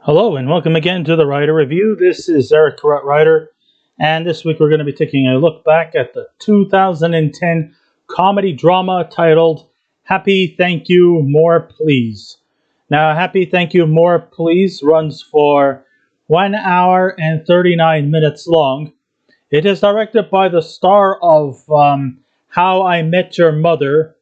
Hello and welcome again to the Writer Review. This is Eric Corrupt Writer, and this week we're going to be taking a look back at the 2010 comedy drama titled Happy Thank You More Please. Now, Happy Thank You More Please runs for 1 hour and 39 minutes long. It is directed by the star of How I Met Your Mother.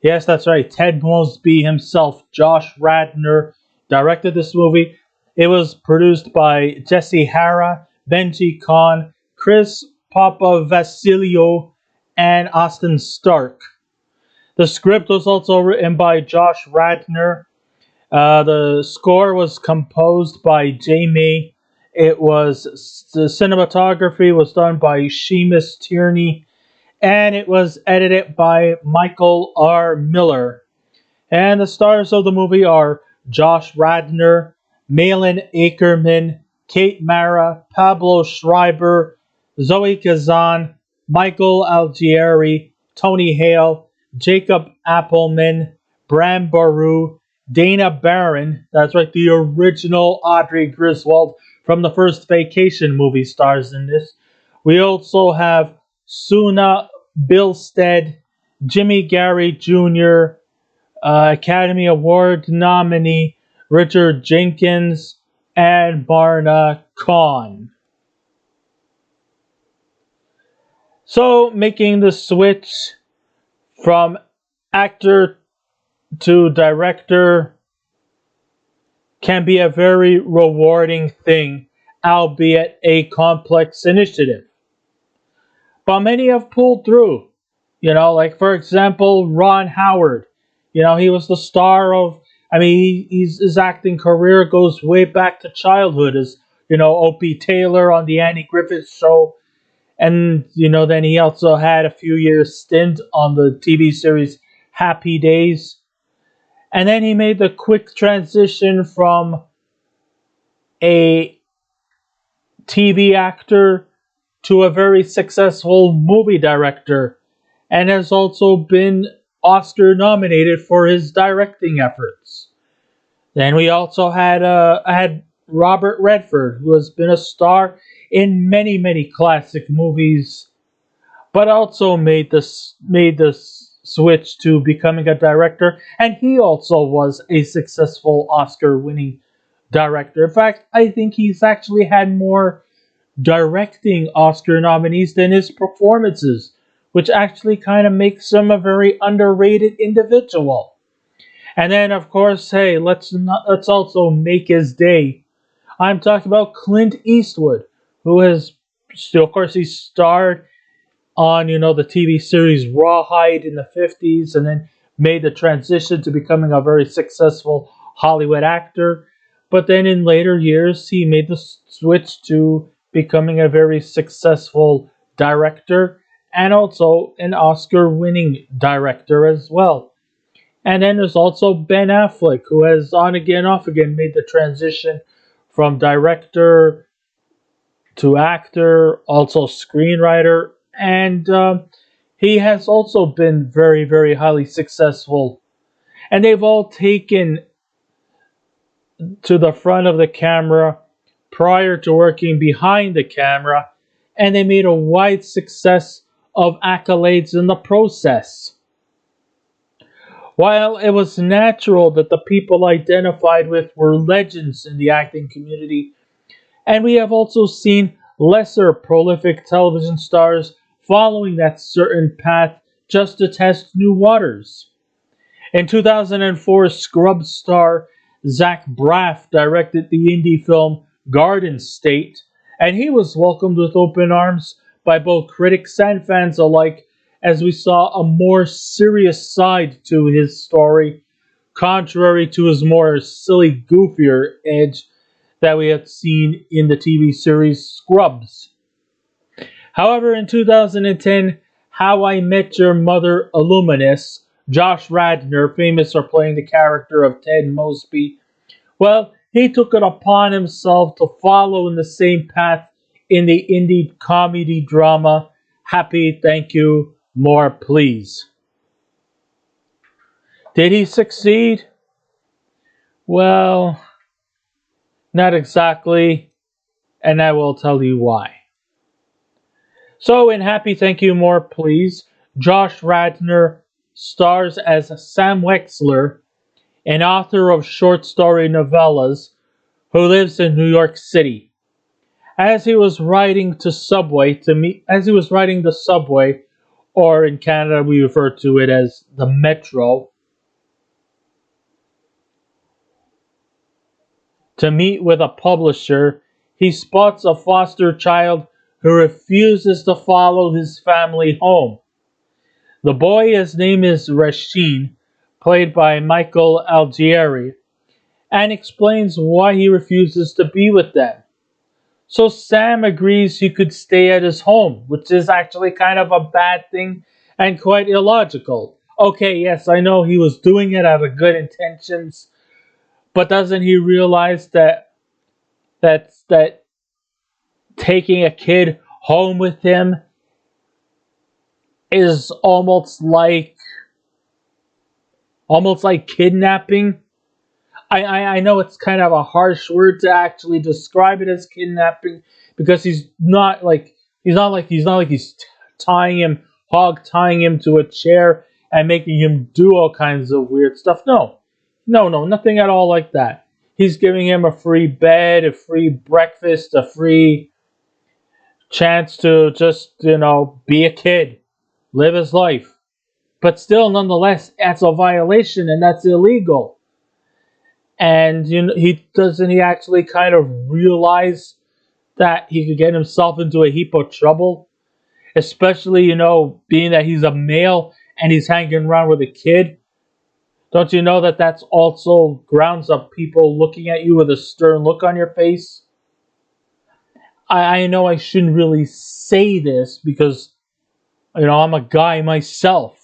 Yes, that's right, Ted Mosby himself, Josh Radnor, directed this movie. It was produced by Jesse Hara, Benji Kohn, Chris Papavasilio, and Austin Stark. The script was also written by Josh Radnor. The score was composed by Jamie. The cinematography was done by Seamus Tierney, and it was edited by Michael R. Miller. And the stars of the movie are Josh Radnor, Malin Ackerman, Kate Mara, Pablo Schreiber, Zoe Kazan, Michael Algieri, Tony Hale, Jakob Appelman, Bram Barouh, Dana Barron, that's right, the original Audrey Griswold from the first Vacation movie stars in this. We also have Sunnah, Bilsted, Jimmy Gary Jr., Academy Award nominee Richard Jenkins, and Marna Kohn. So, making the switch from actor to director can be a very rewarding thing, albeit a complex initiative. But many have pulled through. Like for example, Ron Howard. He was the star of, his acting career goes way back to childhood as, Opie Taylor on the Andy Griffith Show. And, then he also had a few years stint on the TV series Happy Days. And then he made the quick transition from a TV actor to a very successful movie director, and has also been Oscar nominated for his directing efforts. Then we also had Robert Redford, who has been a star in many classic movies, but also made this switch to becoming a director, and he also was a successful Oscar-winning director. In fact, I think he's actually had more directing Oscar nominees than his performances, which actually kind of makes him a very underrated individual. And then, of course, hey, let's also make his day. I'm talking about Clint Eastwood, who has still, of course, he starred on the TV series Rawhide in the 50s, and then made the transition to becoming a very successful Hollywood actor. But then in later years, he made the switch to becoming a very successful director, and also an Oscar-winning director as well. And then there's also Ben Affleck, who has on again, off again made the transition from director to actor, also screenwriter, and he has also been very highly successful. And they've all taken to the front of the camera prior to working behind the camera, and they made a wide success of accolades in the process. While it was natural that the people identified with were legends in the acting community, and we have also seen lesser prolific television stars following that certain path just to test new waters. In 2004, Scrubs star Zach Braff directed the indie film Garden State, and he was welcomed with open arms by both critics and fans alike, as we saw a more serious side to his story, contrary to his more silly, goofier edge that we had seen in the TV series Scrubs. However, in 2010, How I Met Your Mother alumnus Josh Radnor, famous for playing the character of Ted Mosby, well, he took it upon himself to follow in the same path in the indie comedy drama Happy Thank You More Please. Did he succeed? Well, Not exactly, and I will tell you why. So, in Happy Thank You More Please, Josh Radnor stars as Sam Wexler, an author of short story novellas who lives in New York City. As he was riding the subway, or in Canada we refer to it as the metro, to meet with a publisher, he spots a foster child who refuses to follow his family home. The boy, his name is Rasheen, played by Michael Algieri, and explains why he refuses to be with them. So Sam agrees he could stay at his home, which is actually kind of a bad thing and quite illogical. Okay, yes, I know he was doing it out of good intentions, but doesn't he realize that taking a kid home with him is almost like kidnapping? I know it's kind of a harsh word to actually describe it as kidnapping, because he's tying him, hog tying him to a chair and making him do all kinds of weird stuff. No, nothing at all like that. He's giving him a free bed, a free breakfast, a free chance to just, be a kid, live his life. But still, nonetheless, that's a violation and that's illegal. And he actually kind of realize that he could get himself into a heap of trouble, especially being that he's a male and he's hanging around with a kid. Don't you know that that's also grounds of people looking at you with a stern look on your face? I know I shouldn't really say this because I'm a guy myself,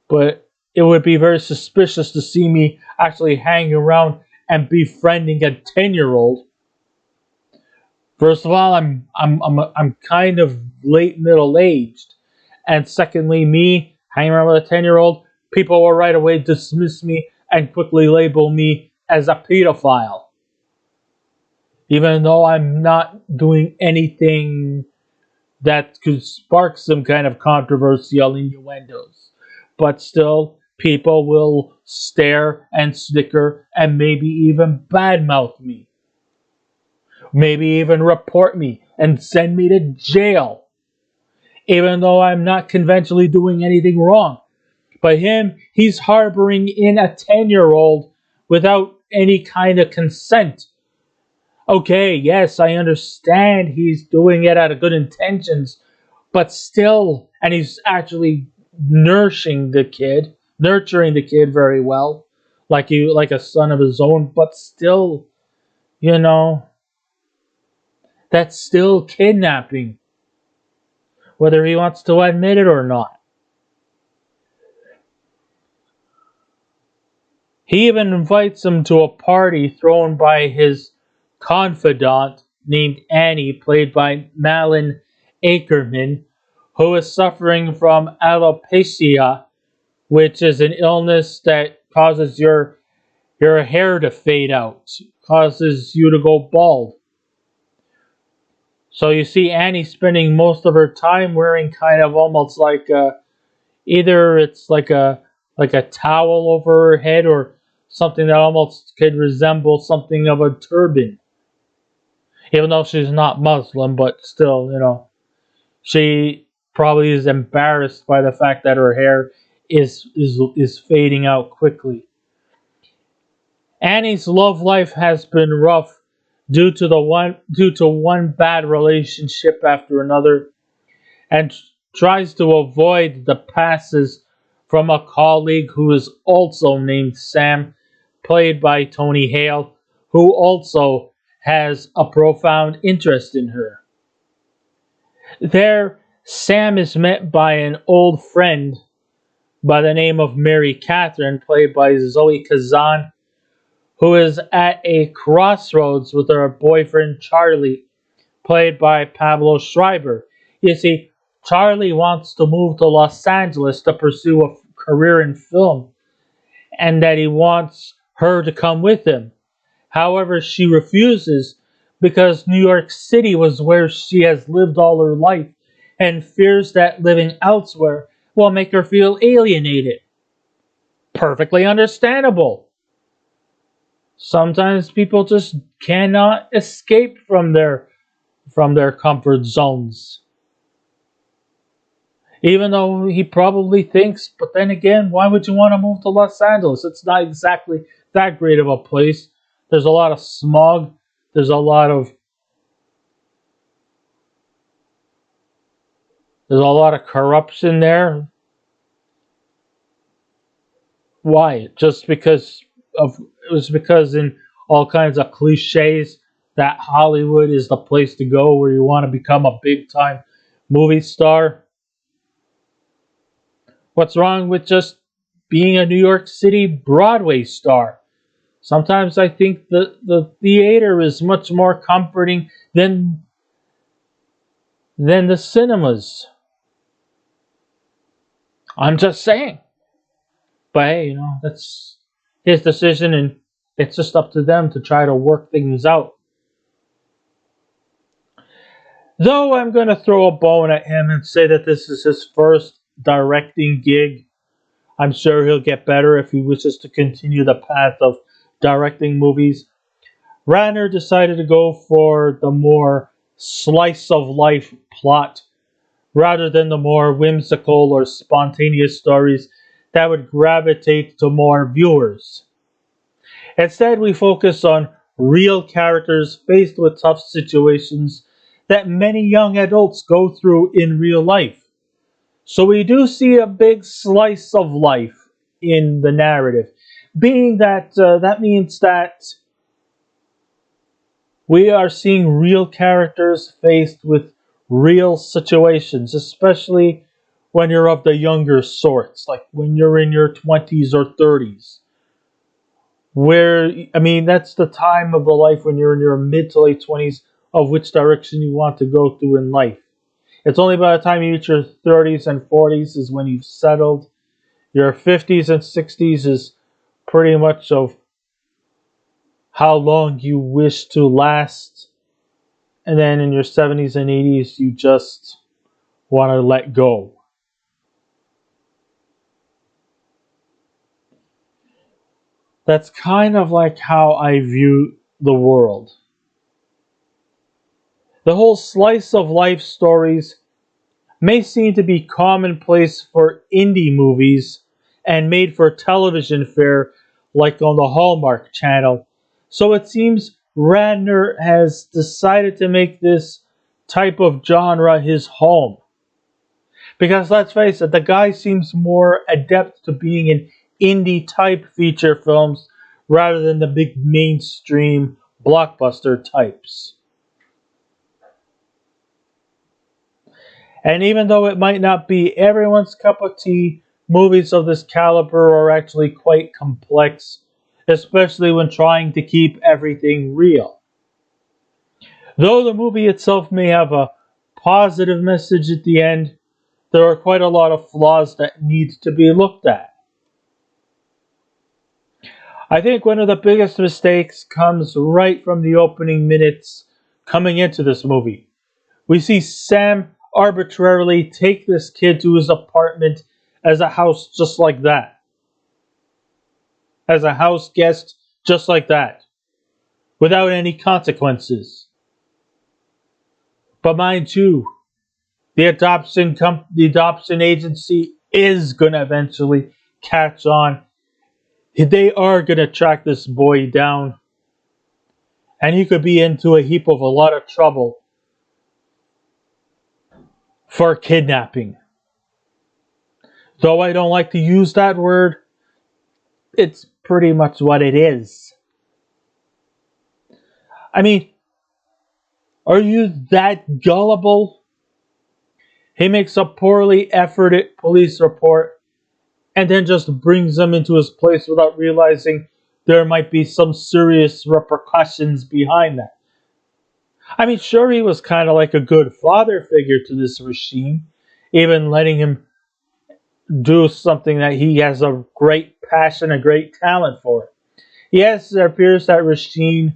but it would be very suspicious to see me actually hanging around and befriending a 10-year-old. First of all, I'm kind of late middle aged, and secondly, me hanging around with a 10-year-old, people will right away dismiss me and quickly label me as a pedophile, even though I'm not doing anything that could spark some kind of controversial innuendos. But still, people will stare and snicker and maybe even badmouth me. Maybe even report me and send me to jail, even though I'm not conventionally doing anything wrong. But he's harboring in a 10-year-old without any kind of consent. Okay, yes, I understand he's doing it out of good intentions, but still, and he's actually nurturing the kid very well, like a son of his own, but still, you know, that's still kidnapping, whether he wants to admit it or not. He even invites him to a party thrown by his confidant named Annie, played by Malin Ackerman, who is suffering from alopecia, which is an illness that causes your hair to fade out, causes you to go bald. So you see Annie spending most of her time wearing kind of almost like either it's like a towel over her head or something that almost could resemble something of a turban. Even though she's not Muslim, but still, she probably is embarrassed by the fact that her hair is fading out quickly. Annie's love life has been rough due to one bad relationship after another, and tries to avoid the passes from a colleague who is also named Sam, played by Tony Hale, who also has a profound interest in her. There, Sam is met by an old friend by the name of Mary Catherine, played by Zoe Kazan, who is at a crossroads with her boyfriend Charlie, played by Pablo Schreiber. You see, Charlie wants to move to Los Angeles to pursue a career in film, and that he wants her to come with him. However, she refuses because New York City was where she has lived all her life and fears that living elsewhere will make her feel alienated. Perfectly understandable. Sometimes people just cannot escape from their comfort zones. Even though he probably thinks, but then again, why would you want to move to Los Angeles? It's not exactly that great of a place. There's a lot of smog. There's a lot of corruption there. Why? Just because of it was because in all kinds of cliches that Hollywood is the place to go where you want to become a big time movie star. What's wrong with just being a New York City Broadway star? Sometimes I think the theater is much more comforting than the cinemas. I'm just saying. But hey, that's his decision, and it's just up to them to try to work things out. Though I'm going to throw a bone at him and say that this is his first directing gig. I'm sure he'll get better if he wishes to continue the path of directing movies. Radnor decided to go for the more slice of life plot rather than the more whimsical or spontaneous stories that would gravitate to more viewers. Instead, we focus on real characters faced with tough situations that many young adults go through in real life. So we do see a big slice of life in the narrative, being that that means that we are seeing real characters faced with real situations, especially when you're of the younger sorts, like when you're in your 20s or 30s. Where, I mean, that's the time of the life when you're in your mid to late 20s of which direction you want to go through in life. It's only by the time you reach your 30s and 40s is when you've settled. Your 50s and 60s is pretty much of how long you wish to last. And then in your 70s and 80s, you just want to let go. That's kind of like how I view the world. The whole slice of life stories may seem to be commonplace for indie movies and made for television fare like on the Hallmark Channel. So it seems Radnor has decided to make this type of genre his home. Because let's face it, the guy seems more adept to being in indie type feature films rather than the big mainstream blockbuster types. And even though it might not be everyone's cup of tea, movies of this caliber are actually quite complex, especially when trying to keep everything real. Though the movie itself may have a positive message at the end, there are quite a lot of flaws that need to be looked at. I think one of the biggest mistakes comes right from the opening minutes coming into this movie. We see Sam arbitrarily take this kid to his apartment as a house just like that. As a house guest just like that. Without any consequences. But mind you, the adoption agency is gonna eventually catch on. They are gonna track this boy down. And he could be into a heap of a lot of trouble for kidnapping. Though I don't like to use that word, it's pretty much what it is. I mean, are you that gullible? He makes a poorly efforted police report and then just brings them into his place without realizing there might be some serious repercussions behind that. I mean, sure, he was kind of like a good father figure to this regime, even letting him do something that he has a great passion, a great talent for. Yes, it appears that Rasheen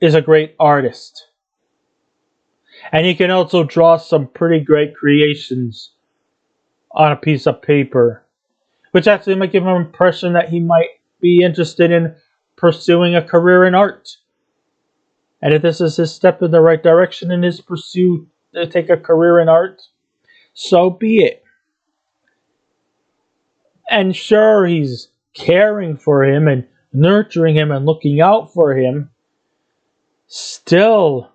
is a great artist. And he can also draw some pretty great creations on a piece of paper, which actually might give him an impression that he might be interested in pursuing a career in art. And if this is his step in the right direction in his pursuit to take a career in art, so be it. And sure, he's caring for him and nurturing him and looking out for him. Still,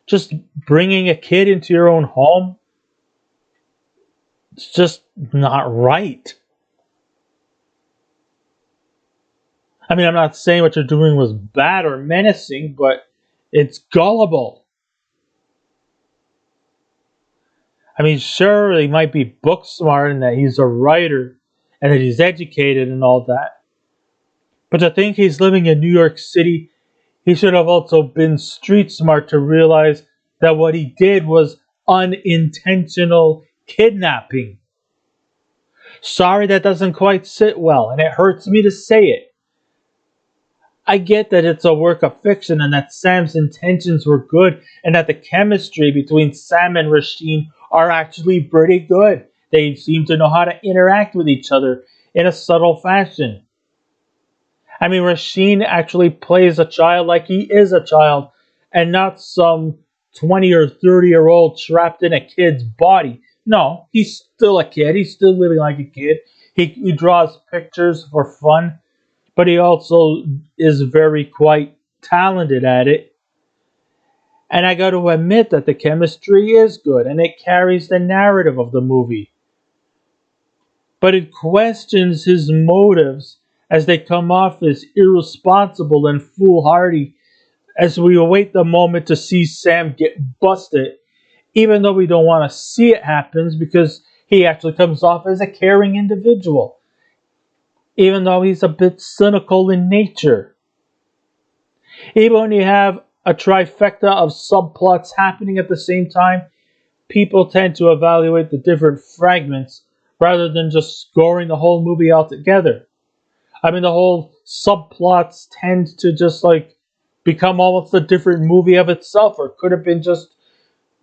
just bringing a kid into your own home, it's just not right. I mean, I'm not saying what you're doing was bad or menacing, but it's gullible. I mean, sure, he might be book smart and that he's a writer and that he's educated and all that. But to think he's living in New York City, he should have also been street smart to realize that what he did was unintentional kidnapping. Sorry, that doesn't quite sit well, and it hurts me to say it. I get that it's a work of fiction and that Sam's intentions were good and that the chemistry between Sam and Rasheen are actually pretty good. They seem to know how to interact with each other in a subtle fashion. I mean, Rasheen actually plays a child like he is a child and not some 20 or 30-year-old trapped in a kid's body. No, he's still a kid. He's still living like a kid. He draws pictures for fun, but he also is very quite talented at it. And I got to admit that the chemistry is good and it carries the narrative of the movie. But it questions his motives as they come off as irresponsible and foolhardy as we await the moment to see Sam get busted, even though we don't want to see it happen because he actually comes off as a caring individual, even though he's a bit cynical in nature. Even when you have a trifecta of subplots happening at the same time, people tend to evaluate the different fragments rather than just scoring the whole movie altogether. I mean, the whole subplots tend to just like become almost a different movie of itself, or could have been just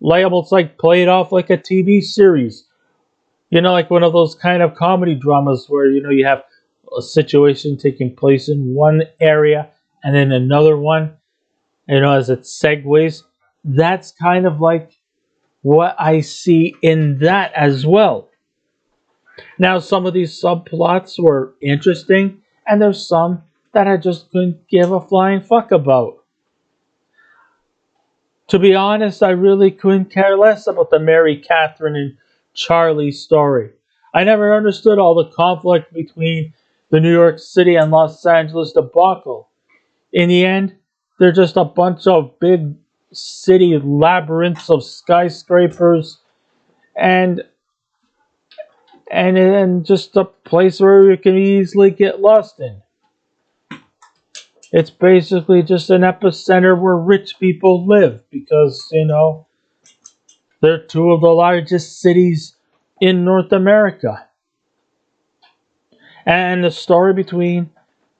like almost like played off like a TV series. You know, like one of those kind of comedy dramas where you have a situation taking place in one area and then another one, as it segues. That's kind of like what I see in that as well. Now, some of these subplots were interesting, and there's some that I just couldn't give a flying fuck about. To be honest, I really couldn't care less about the Mary, Catherine, and Charlie story. I never understood all the conflict between the New York City and Los Angeles debacle. In the end, they're just a bunch of big city labyrinths of skyscrapers and and just a place where you can easily get lost in. It's basically just an epicenter where rich people live because, they're two of the largest cities in North America. And the story between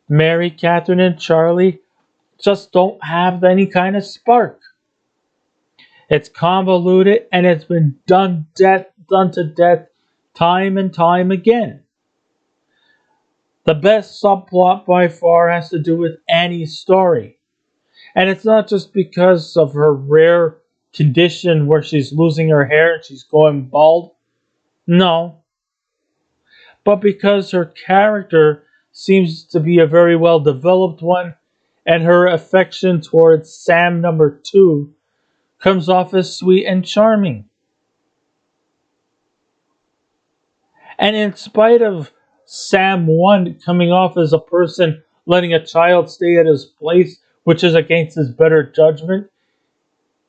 Mary, Catherine, and Charlie just don't have any kind of spark. It's convoluted and it's been done to death time and time again. The best subplot by far has to do with Annie's story. And it's not just because of her rare condition where she's losing her hair and she's going bald. No. But because her character seems to be a very well developed one, and her affection towards Sam number 2 comes off as sweet and charming. And in spite of Sam 1 coming off as a person letting a child stay at his place, which is against his better judgment,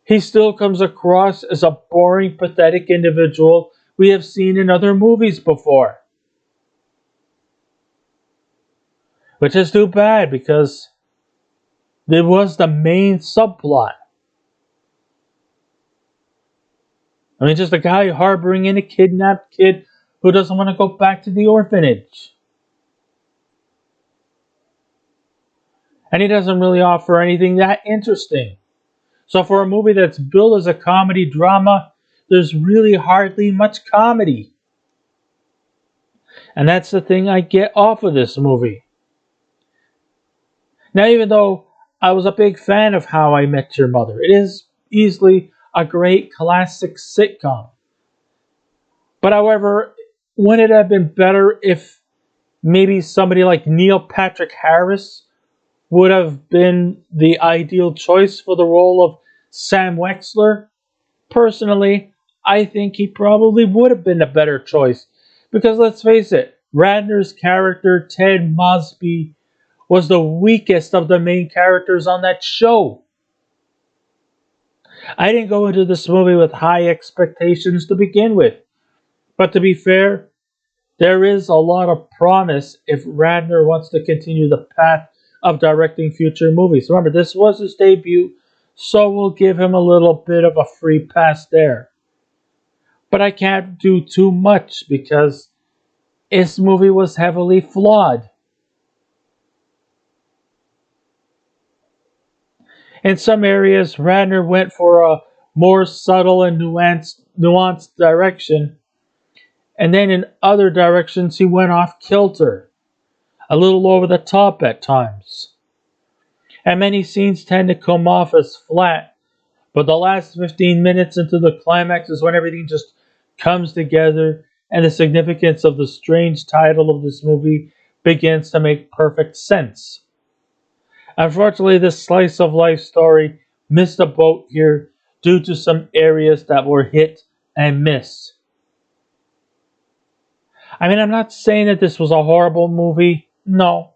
he still comes across as a boring, pathetic individual we have seen in other movies before. Which is too bad because it was the main subplot. I mean, just a guy harboring in a kidnapped kid who doesn't want to go back to the orphanage. And he doesn't really offer anything that interesting. So for a movie that's billed as a comedy drama, there's really hardly much comedy. And that's the thing I get off of this movie. Now, even though I was a big fan of How I Met Your Mother, it is easily a great classic sitcom. But however, wouldn't it have been better if maybe somebody like Neil Patrick Harris would have been the ideal choice for the role of Sam Wexler? Personally, I think he probably would have been a better choice. Because let's face it, Radnor's character, Ted Mosby, was the weakest of the main characters on that show. I didn't go into this movie with high expectations to begin with. But to be fair, there is a lot of promise if Radnor wants to continue the path of directing future movies. Remember, this was his debut, so we'll give him a little bit of a free pass there. But I can't do too much because this movie was heavily flawed. In some areas, Radnor went for a more subtle and nuanced direction, and then in other directions he went off kilter, a little over the top at times. And many scenes tend to come off as flat, but the last 15 minutes into the climax is when everything just comes together and the significance of the strange title of this movie begins to make perfect sense. Unfortunately, this slice of life story missed a boat here due to some areas that were hit and missed. I mean, I'm not saying that this was a horrible movie. No.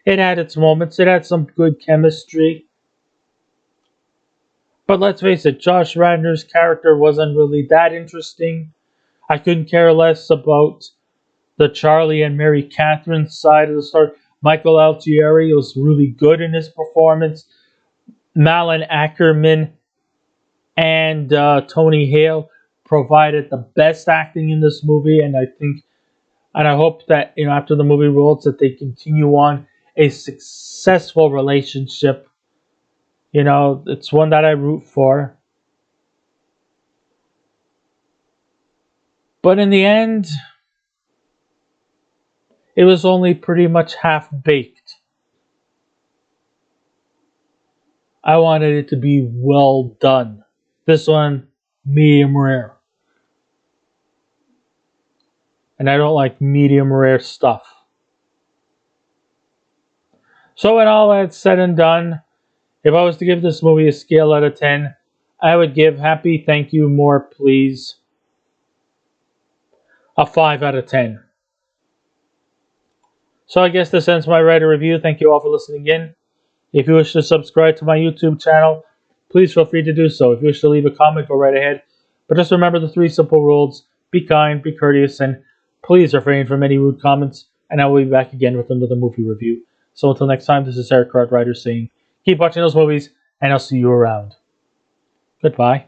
It had its moments. It had some good chemistry. But let's face it, Josh Radnor's character wasn't really that interesting. I couldn't care less about the Charlie and Mary Catherine side of the story. Michael Algieri was really good in his performance. Malin, Ackerman, and Tony Hale provided the best acting in this movie, and I hope that after the movie rolls that they continue on a successful relationship. It's one that I root for. But in the end, it was only pretty much half-baked. I wanted it to be well done. This one, medium rare. And I don't like medium rare stuff. So when all that's said and done, if I was to give this movie a scale out of 10, I would give Happy Thank You More Please a 5 out of 10. So I guess this ends my writer review. Thank you all for listening in. If you wish to subscribe to my YouTube channel, please feel free to do so. If you wish to leave a comment, go right ahead. But just remember the 3 simple rules. Be kind, be courteous, and please refrain from any rude comments. And I will be back again with another movie review. So until next time, this is Eric Cartwright saying, keep watching those movies, and I'll see you around. Goodbye.